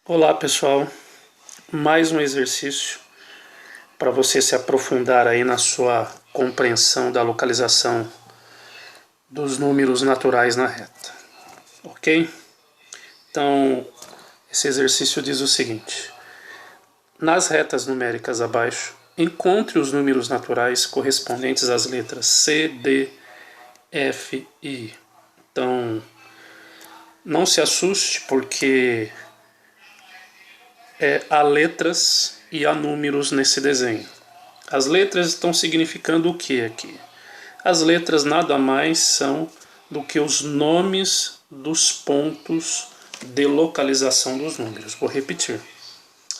Olá pessoal, mais um exercício para você se aprofundar aí na sua compreensão da localização dos números naturais na reta, ok? Então, esse exercício diz o seguinte: nas retas numéricas abaixo, encontre os números naturais correspondentes às letras C, D, F e I. Então, não se assuste porque há letras e há números nesse desenho. As letras estão significando o que aqui? As letras nada mais são do que os nomes dos pontos de localização dos números. Vou repetir.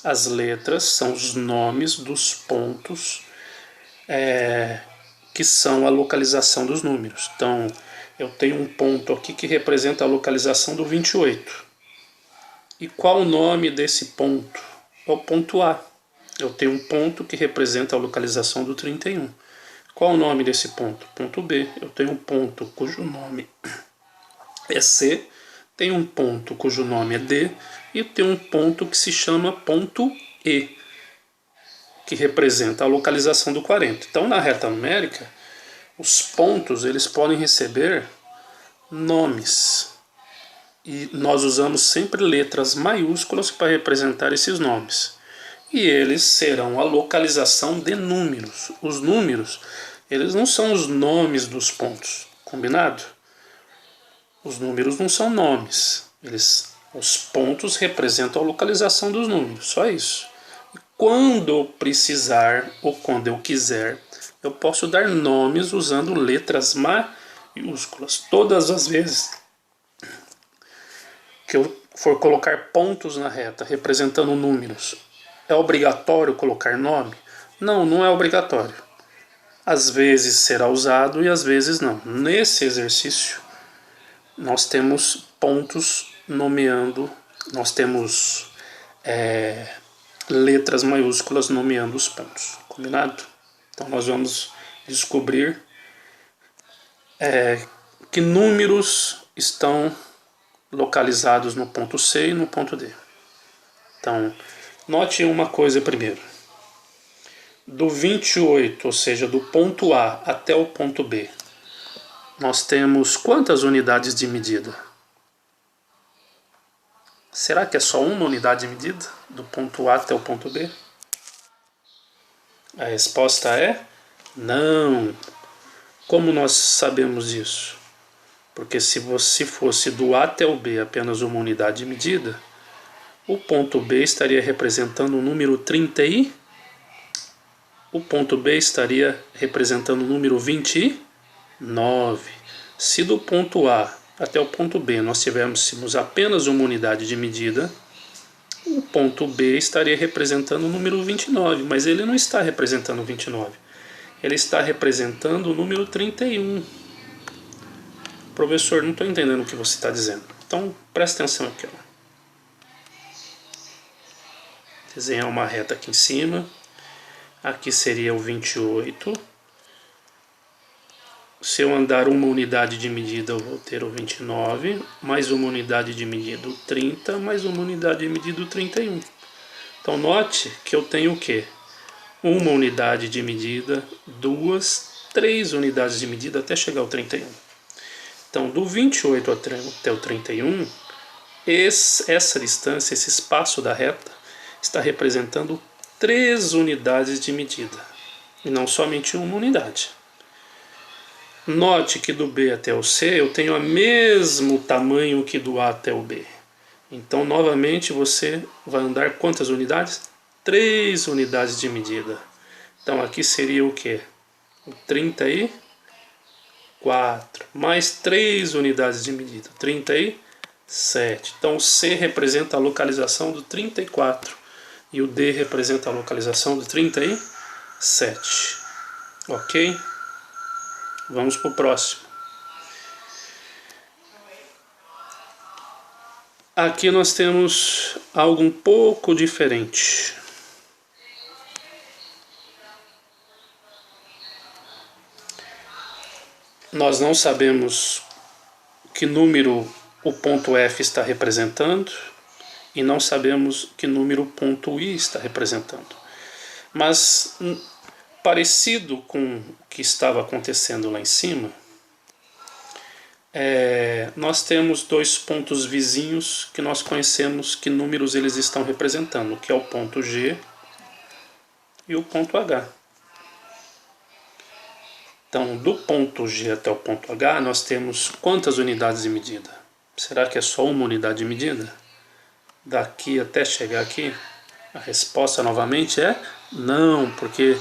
As letras são os nomes dos pontos que são a localização dos números. Então, eu tenho um ponto aqui que representa a localização do 28. E qual o nome desse ponto? É o ponto A. Eu tenho um ponto que representa a localização do 31. Qual o nome desse ponto? Ponto B. Eu tenho um ponto cujo nome é C, tenho um ponto cujo nome é D e tenho um ponto que se chama ponto E, que representa a localização do 40. Então, na reta numérica, os pontos eles podem receber nomes. E nós usamos sempre letras maiúsculas para representar esses nomes. E eles serão a localização de números. Os números, eles não são os nomes dos pontos, combinado? Os números não são nomes. Os pontos representam a localização dos números, só isso. E quando eu precisar ou quando eu quiser, eu posso dar nomes usando letras maiúsculas. Todas as vezes que eu for colocar pontos na reta representando números, é obrigatório colocar nome? Não, não é obrigatório. Às vezes será usado e às vezes não. Nesse exercício, nós temos pontos nomeando, nós temos letras maiúsculas nomeando os pontos, combinado? Então nós vamos descobrir que números estão localizados no ponto C e no ponto D. Então, note uma coisa primeiro. Do 28, ou seja, do ponto A até o ponto B, nós temos quantas unidades de medida? Será que é só uma unidade de medida? Do ponto A até o ponto B? A resposta é não. Como nós sabemos isso? Porque se fosse do A até o B apenas uma unidade de medida, o ponto B estaria representando o número 30 e o ponto B estaria representando o número 29. Se do ponto A até o ponto B nós tivéssemos apenas uma unidade de medida, o ponto B estaria representando o número 29, mas ele não está representando o 29. Ele está representando o número 31. Professor, não estou entendendo o que você está dizendo. Então, presta atenção aqui. Ó. Desenhar uma reta aqui em cima. Aqui seria o 28. Se eu andar uma unidade de medida, eu vou ter o 29, mais uma unidade de medida, o 30, mais uma unidade de medida, o 31. Então, note que eu tenho o quê? Uma unidade de medida, duas, três unidades de medida até chegar ao 31. Então, do 28 até o 31, essa distância, esse espaço da reta, está representando 3 unidades de medida, e não somente uma unidade. Note que do B até o C eu tenho o mesmo tamanho que do A até o B. Então, novamente, você vai andar quantas unidades? 3 unidades de medida. Então, aqui seria o quê? O 34 mais 3 unidades de medida, 37. Então, o C representa a localização do 34 e o D representa a localização do 37. Ok? Vamos para o próximo. Aqui nós temos algo um pouco diferente. Nós não sabemos que número o ponto F está representando e não sabemos que número o ponto I está representando. Mas, parecido com o que estava acontecendo lá em cima, nós temos dois pontos vizinhos que nós conhecemos que números eles estão representando, que é o ponto G e o ponto H. Então, do ponto G até o ponto H, nós temos quantas unidades de medida? Será que é só uma unidade de medida? Daqui até chegar aqui? A resposta novamente é não, porque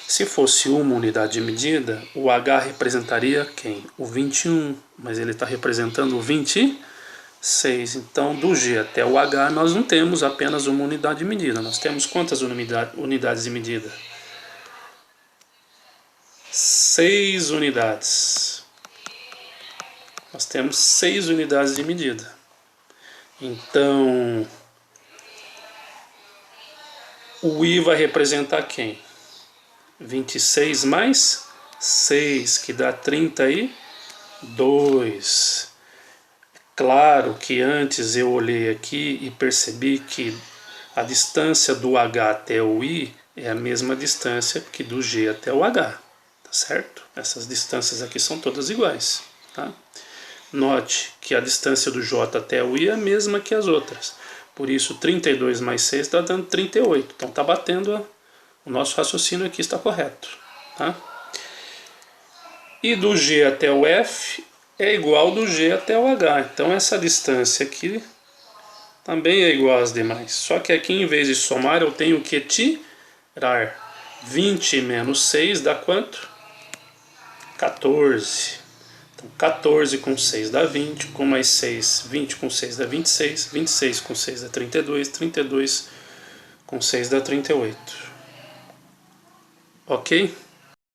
se fosse uma unidade de medida, o H representaria quem? O 21, mas ele está representando o 26. Então, do G até o H, nós não temos apenas uma unidade de medida. Nós temos quantas unidades de medida? 6 unidades. Nós temos 6 unidades de medida. Então, o I vai representar quem? 26 mais 6, que dá 32. Claro que antes eu olhei aqui e percebi que a distância do H até o I é a mesma distância que do G até o H. Certo? Essas distâncias aqui são todas iguais. Tá? Note que a distância do J até o I é a mesma que as outras. Por isso, 32 mais 6 está dando 38. Então, está batendo, o nosso raciocínio aqui está correto. Tá? E do G até o F é igual do G até o H. Então, essa distância aqui também é igual às demais. Só que aqui, em vez de somar, eu tenho que tirar. 20 menos 6 dá quanto? 14. Então, 14 com 6 dá 20, com mais 6, 20 com 6 dá 26, 26 com 6 dá 32, 32 com 6 dá 38. Ok?